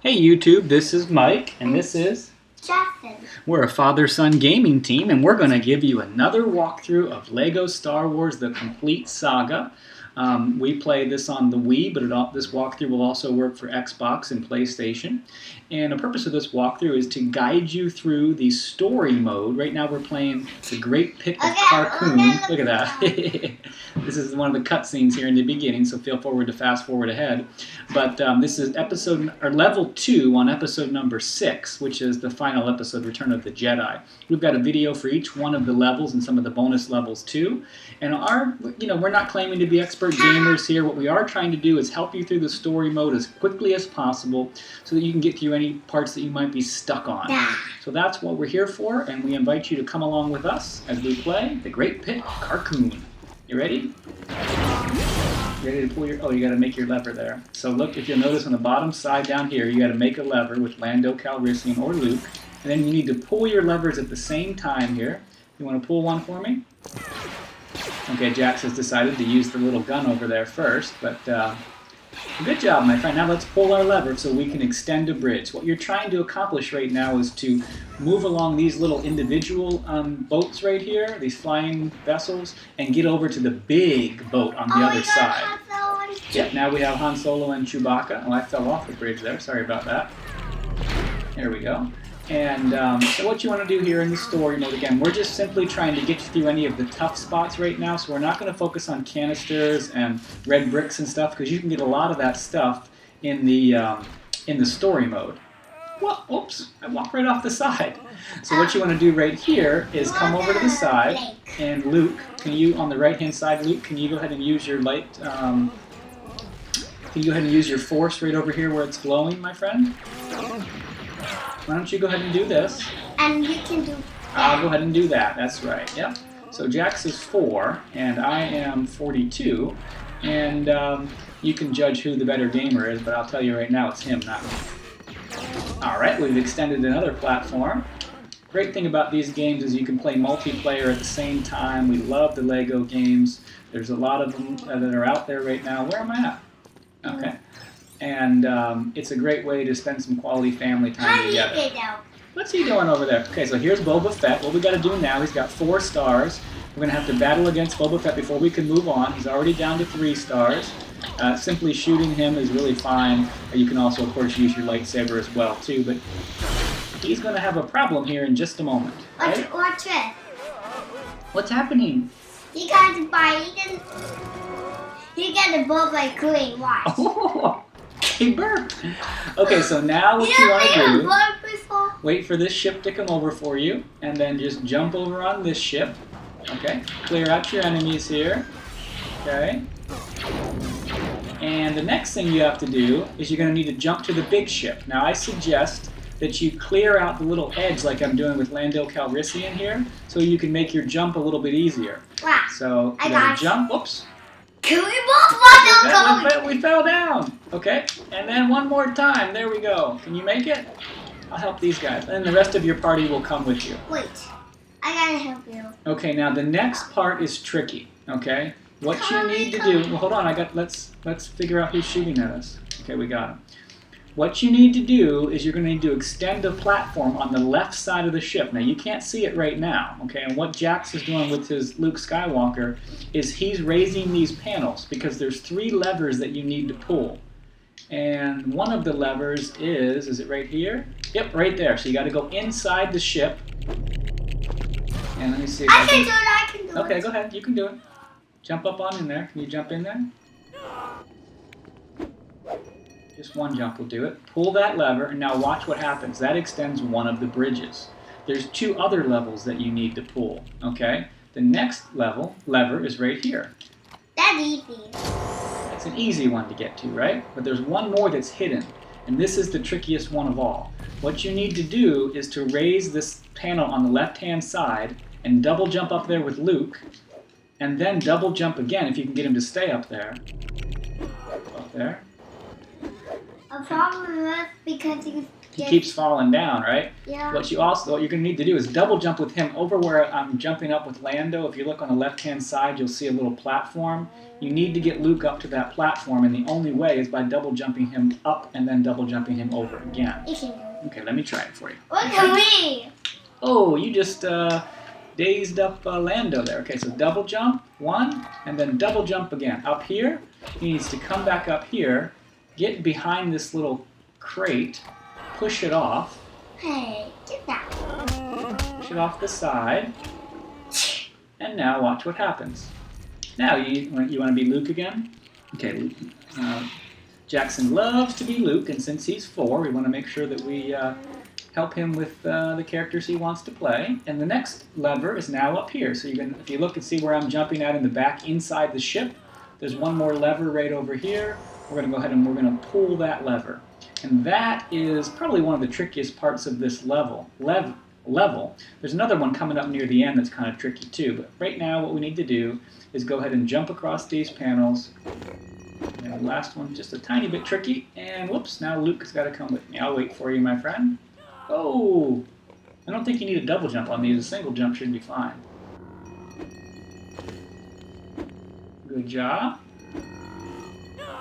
Hey YouTube, this is Mike, and this is Justin. We're a father-son gaming team, and we're going to give you another walkthrough of LEGO Star Wars: The Complete Saga. We play this on the Wii, but this walkthrough will also work for Xbox and PlayStation. And the purpose of this walkthrough is to guide you through the story mode. Right now we're playing the Great Pit of Carkoon. Look at that. This is one of the cutscenes here in the beginning, so feel forward to fast forward ahead. But this is level 2 on episode number 6, which is the final episode, Return of the Jedi. We've got a video for each one of the levels and some of the bonus levels too. And we're not claiming to be expert gamers here. What we are trying to do is help you through the story mode as quickly as possible so that you can get through any parts that you might be stuck on. So that's what we're here for, and we invite you to come along with us as we play the Great Pit of Carkoon. You ready? Ready to pull your... Oh, you got to make your lever there. So look, if you'll notice on the bottom side down here, you got to make a lever with Lando Calrissian or Luke, and then you need to pull your levers at the same time here. You want to pull one for me? Okay, Jax has decided to use the little gun over there first, but good job, my friend. Now let's pull our lever so we can extend a bridge. What you're trying to accomplish right now is to move along these little individual boats right here, these flying vessels, and get over to the big boat on the other side. Yep, now we have Han Solo and Chewbacca. Oh, I fell off the bridge there. Sorry about that. There we go. And so what you want to do here in the story mode, again, we're just simply trying to get you through any of the tough spots right now, so we're not going to focus on canisters and red bricks and stuff, because you can get a lot of that stuff in the story mode. Well, oops, I walked right off the side. So what you want to do right here is come over to the side, and Luke, on the right-hand side, Luke, can you go ahead and use your light, can you go ahead and use your force right over here where it's glowing, my friend? Why don't you go ahead and do this? And you can do that. I'll go ahead and do that. That's right. Yep. So Jax is 4, and I am 42. And you can judge who the better gamer is, but I'll tell you right now, it's him, not me. All right, we've extended another platform. Great thing about these games is you can play multiplayer at the same time. We love the LEGO games. There's a lot of them that are out there right now. Where am I at? Okay. And it's a great way to spend some quality family time together. What's he doing over there? Okay, so here's Boba Fett. What we got to do now, he's got 4 stars. We're going to have to battle against Boba Fett before we can move on. He's already down to 3 stars. Simply shooting him is really fine. You can also, of course, use your lightsaber as well, too. But he's going to have a problem here in just a moment. Right? Watch it. What's happening? You got to buy it. You got to both like Korean. Watch. Oh. He burped. Okay, so now what you want to do, wait for this ship to come over for you, and then just jump over on this ship. Okay, clear out your enemies here. Okay. And the next thing you have to do is you're going to need to jump to the big ship. Now I suggest that you clear out the little edge like I'm doing with Lando Calrissian here, so you can make your jump a little bit easier. Wow. So you got to jump. Whoops. Can we both fall down? We fell down. Okay, and then one more time. There we go. Can you make it? I'll help these guys. And the rest of your party will come with you. Wait, I gotta help you. Okay, now the next part is tricky. Okay, what you need to do. Well, hold on. Let's figure out who's shooting at us. Okay, we got him. What you need to do is you're going to need to extend a platform on the left side of the ship. Now, you can't see it right now, okay? And what Jax is doing with his Luke Skywalker is he's raising these panels because there's 3 levers that you need to pull. And one of the levers is it right here? Yep, right there. So you got to go inside the ship. And let me see if I can do it. Okay, go ahead. You can do it. Jump up on in there. Can you jump in there? Just one jump will do it. Pull that lever, and now watch what happens. That extends one of the bridges. There's 2 other levels that you need to pull, okay? The next lever is right here. That's easy. It's an easy one to get to, right? But there's one more that's hidden, and this is the trickiest one of all. What you need to do is to raise this panel on the left-hand side and double jump up there with Luke, and then double jump again if you can get him to stay up there. Up there. A problem is because he's He keeps falling down, right? Yeah. What you're going to need to do is double jump with him over where I'm jumping up with Lando. If you look on the left-hand side, you'll see a little platform. You need to get Luke up to that platform, and the only way is by double jumping him up and then double jumping him over again. Okay, let me try it for you. Look at me! Oh, you just dazed up Lando there. Okay, so double jump, 1, and then double jump again. Up here, he needs to come back up here, get behind this little crate, push it off. Hey, get that. Push it off the side. And now watch what happens. Now, you want to be Luke again? Okay, Jackson loves to be Luke, and since he's 4, we want to make sure that we help him with the characters he wants to play. And the next lever is now up here. So if you look and see where I'm jumping at in the back inside the ship, there's one more lever right over here. We're going to go ahead and we're going to pull that lever. And that is probably one of the trickiest parts of this level. There's another one coming up near the end that's kind of tricky too. But right now what we need to do is go ahead and jump across these panels. And the last one just a tiny bit tricky. And whoops, now Luke has got to come with me. I'll wait for you, my friend. Oh, I don't think you need a double jump on these. A single jump should be fine. Good job.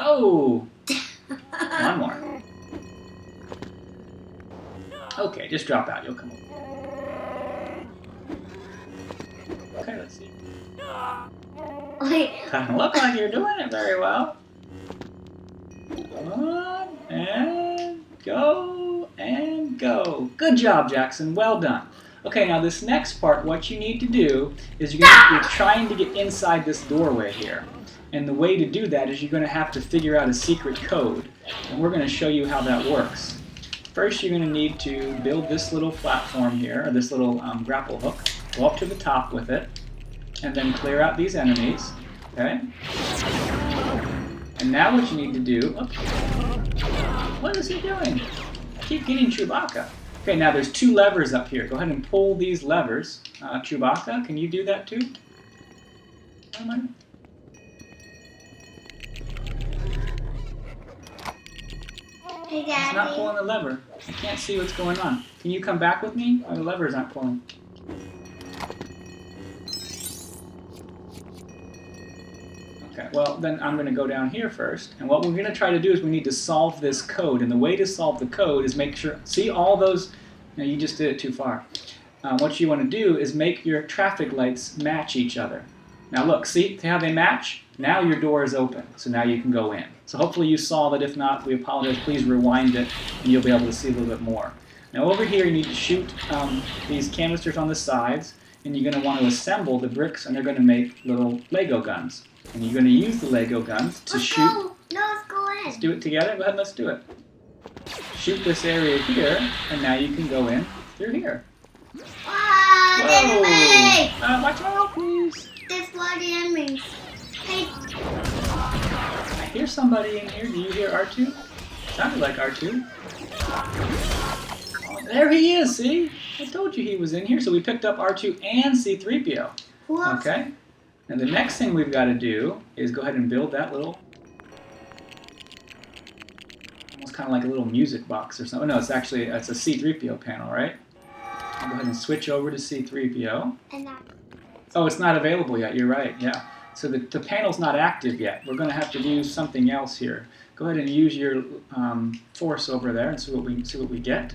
Oh, one more. Okay, just drop out. You'll come over. Okay, let's see. Doesn't look like you're doing it very well. Come on, and go, and go. Good job, Jackson. Well done. Okay, now this next part, what you need to do is you're trying to get inside this doorway here. And the way to do that is you're going to have to figure out a secret code. And we're going to show you how that works. First, you're going to need to build this little platform here, or this little grapple hook. Go up to the top with it, and then clear out these enemies. Okay? And now what you need to do... Oops. What is he doing? I keep getting Chewbacca. Okay, now there's 2 levers up here. Go ahead and pull these levers. Chewbacca, can you do that too? Hey, Daddy. It's not pulling the lever. I can't see what's going on. Can you come back with me? Oh, the lever's not pulling. Okay, well, then I'm going to go down here first. And what we're going to try to do is we need to solve this code. And the way to solve the code is make sure... See all those... No, you just did it too far. What you want to do is make your traffic lights match each other. Now look, see how they match? Now your door is open, so now you can go in. So hopefully you saw that. If not, we apologize. Please rewind it, and you'll be able to see a little bit more. Now over here, you need to shoot these canisters on the sides, and you're going to want to assemble the bricks, and they're going to make little Lego guns. And you're going to use the Lego guns to shoot. Go. No, let's go in. Let's do it together. Go ahead, let's do it. Shoot this area here, and now you can go in through here. Wow, there's me! Watch out, please. There's bloody enemies. Hey. I hear somebody in here. Do you hear R2? Sounded like R2. Oh, there he is, see? I told you he was in here. So we picked up R2 and C-3PO. Whoops. Okay? And the next thing we've got to do is go ahead and build that little... Almost kind of like a little music box or something. No, it's a C-3PO panel, right? I'll go ahead and switch over to C-3PO. And that. Oh, it's not available yet. You're right, yeah. So the panel's not active yet. We're going to have to use something else here. Go ahead and use your force over there and see what we get.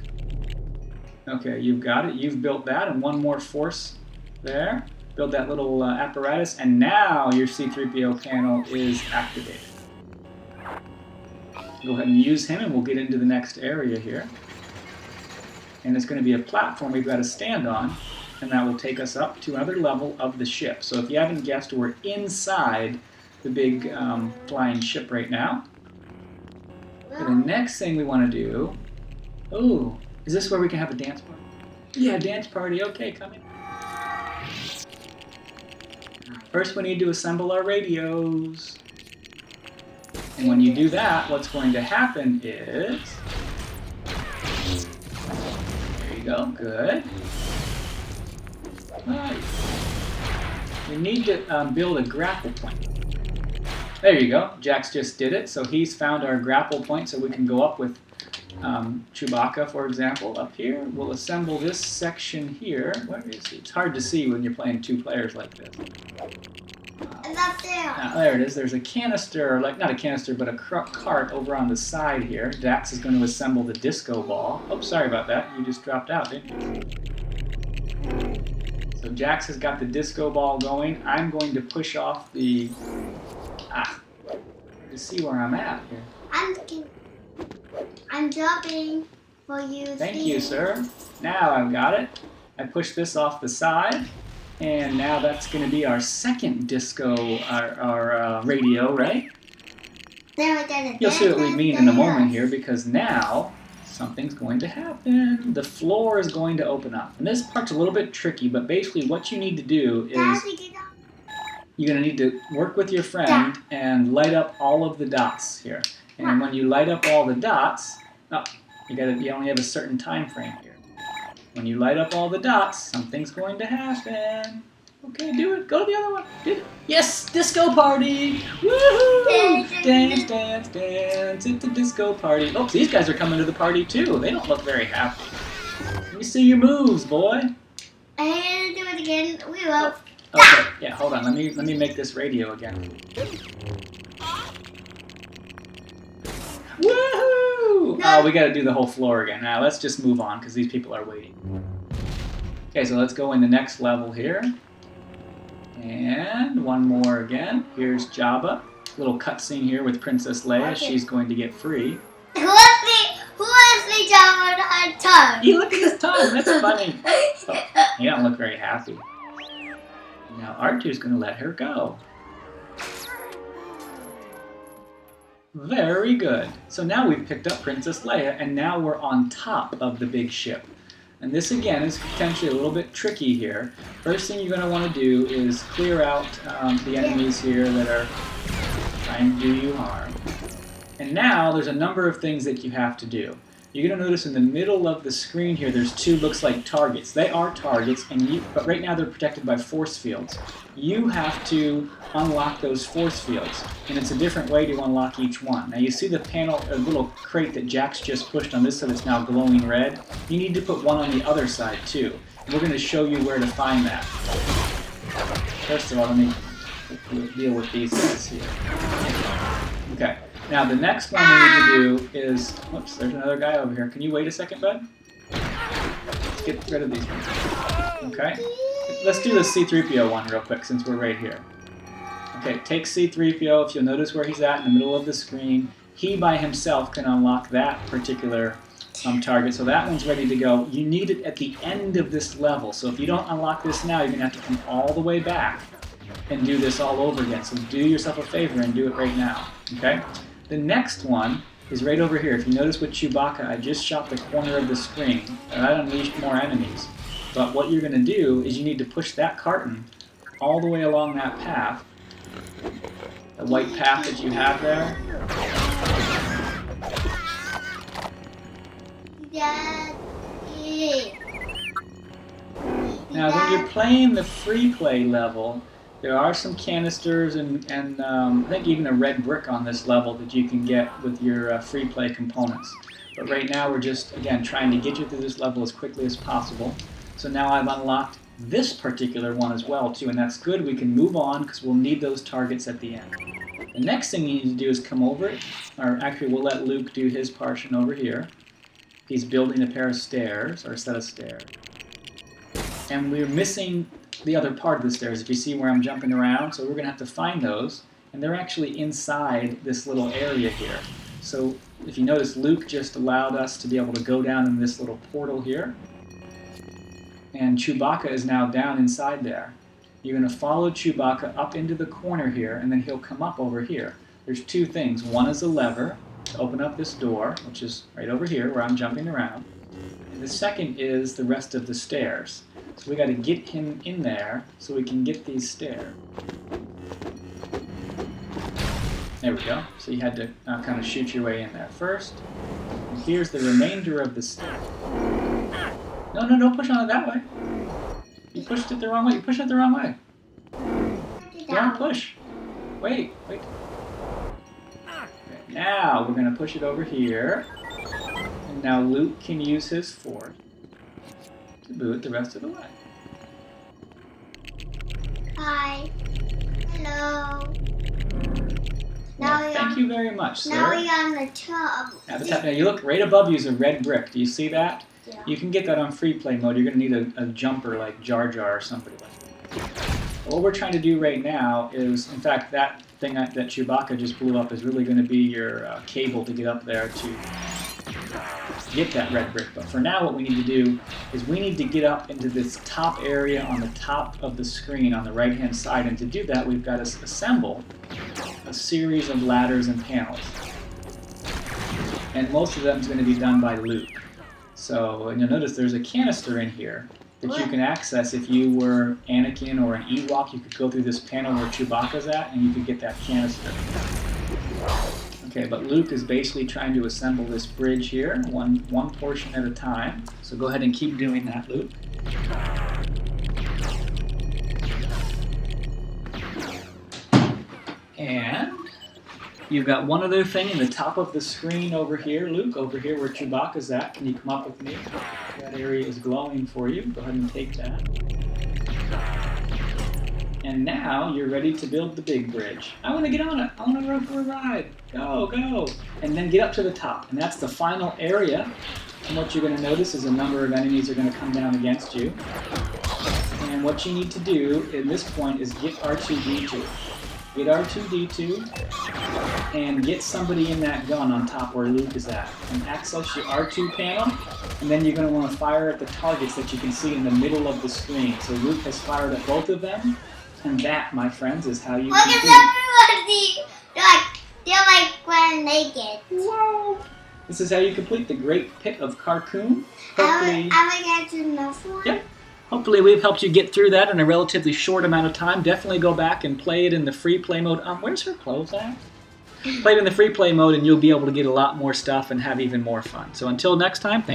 Okay, you've got it. You've built that, and one more force there. Build that little apparatus, and now your C-3PO panel is activated. Go ahead and use him, and we'll get into the next area here. And it's going to be a platform we've got to stand on, and that will take us up to another level of the ship. So if you haven't guessed, we're inside the big flying ship right now. And the next thing we want to do... Oh, is this where we can have a dance party? Yeah, dance party. Okay, come in. First, we need to assemble our radios. And when you do that, what's going to happen is... There you go. Good. Nice. You need to build a grapple point. There you go. Jax just did it. So he's found our grapple point, so we can go up with Chewbacca, for example, up here. We'll assemble this section here. Where is he? It's hard to see when you're playing 2 players like this. It's up there. There it is. There's a canister, like not a canister, but a cart over on the side here. Dax is going to assemble the disco ball. Oh, sorry about that. You just dropped out, didn't you? So Jax has got the disco ball going. I'm going to push off the... to see where I'm at here. I'm dropping for you. Thank you, sir. Now I've got it. I push this off the side. And now that's going to be our second disco, our radio, right? You'll see what we mean in a moment here, because now something's going to happen. The floor is going to open up. And this part's a little bit tricky, but basically what you need to do is you're going to need to work with your friend and light up all of the dots here. And when you light up all the dots, you only have a certain time frame here. When you light up all the dots, something's going to happen. Okay, do it. Go to the other one. Yes, disco party. Woohoo! Dance, dance, dance. It's a disco party. Oh, these guys are coming to the party too. They don't look very happy. Let me see your moves, boy. I hate to do it again. We will. Okay, yeah, hold on. Let me make this radio again. Woohoo! Oh, we got to do the whole floor again. Now let's just move on because these people are waiting. Okay, so let's go in the next level here. And one more again. Here's Jabba. Little cutscene here with Princess Leia. Okay. She's going to get free. Who is the Jabba on her tongue? You look at his tongue. That's funny. Oh, he don't look very happy. Now R2's going to let her go. Very good. So now we've picked up Princess Leia, and now we're on top of the big ship. And this again is potentially a little bit tricky here. First thing you're going to want to do is clear out the enemies here that are trying to do you harm. And now there's a number of things that you have to do. You're going to notice in the middle of the screen here there's 2 looks like targets. They are targets, but right now they're protected by force fields. You have to unlock those force fields, and it's a different way to unlock each one. Now you see the panel, a little crate that Jax just pushed on this side that's now glowing red. You need to put one on the other side too. And we're going to show you where to find that. First of all, let me deal with these guys here. Okay. Now the next one we need to do is, whoops, there's another guy over here. Can you wait a second, bud? Let's get rid of these ones. Okay. Let's do the C-3PO one real quick since we're right here. Okay, take C-3PO. If you'll notice where he's at in the middle of the screen, he by himself can unlock that particular target. So that one's ready to go. You need it at the end of this level. So if you don't unlock this now, you're going to have to come all the way back and do this all over again. So do yourself a favor and do it right now. Okay? The next one is right over here. If you notice with Chewbacca, I just shot the corner of the screen, and I unleashed more enemies. But what you're going to do is you need to push that carton all the way along that path, the white path that you have there. Now, when you're playing the free play level, there are some canisters and I think even a red brick on this level that you can get with your free play components. But right now we're just, again, trying to get you through this level as quickly as possible. So now I've unlocked this particular one as well too, and that's good. We can move on because we'll need those targets at the end. The next thing you need to do is come over, or actually we'll let Luke do his portion over here. He's building a pair of stairs, or a set of stairs. And we're missing the other part of the stairs, if you see where I'm jumping around. So we're going to have to find those, and they're actually inside this little area here. So if you notice, Luke just allowed us to be able to go down in this little portal here. And Chewbacca is now down inside there. You're going to follow Chewbacca up into the corner here, and then he'll come up over here. There's 2 things. One is a lever to open up this door, which is right over here where I'm jumping around. And the second is the rest of the stairs. So we got to get him in there so we can get these stairs. There we go. So you had to kind of shoot your way in there first. And here's the remainder of the stairs. No, don't push on it that way. You pushed it the wrong way. You pushed it the wrong way. Don't push. Wait. Okay, now we're going to push it over here. And now Luke can use his force to boot the rest of the way. Hi. Hello. Now Well, thank you very much, sir. Now we're on the top. Now you look right above you is a red brick. Do you see that? Yeah. You can get that on free play mode. You're going to need a jumper like Jar Jar or somebody like that. What we're trying to do right now is, in fact, that thing that Chewbacca just blew up is really going to be your cable to get up there to get that red brick. But for now, what we need to do is we need to get up into this top area on the top of the screen on the right-hand side. And to do that, we've got to assemble a series of ladders and panels. And most of them is going to be done by Luke. So, and you'll notice there's a canister in here that you can access. If you were Anakin or an Ewok, you could go through this panel where Chewbacca's at, and you could get that canister. Okay, but Luke is basically trying to assemble this bridge here, one portion at a time. So go ahead and keep doing that, Luke. And you've got one other thing in the top of the screen over here, Luke, over here where Chewbacca's at. Can you come up with me? That area is glowing for you. Go ahead and take that. And now you're ready to build the big bridge. I want to get on it. I want to run for a ride. Go, go. And then get up to the top. And that's the final area. And what you're going to notice is a number of enemies are going to come down against you. And what you need to do at this point is get R2-D2. Get R2-D2 and get somebody in that gun on top where Luke is at. And access your R2 panel, and then you're going to want to fire at the targets that you can see in the middle of the screen. So Luke has fired at both of them, and that, my friends, is how you Look complete. at everybody! They're like when naked. Whoa! This is how you complete the Great Pit of Carkoon. Hopefully, I would get to know for it. Yep. Hopefully we've helped you get through that in a relatively short amount of time. Definitely go back and play it in the free play mode. Where's her clothes at? Play it in the free play mode and you'll be able to get a lot more stuff and have even more fun. So until next time, thanks.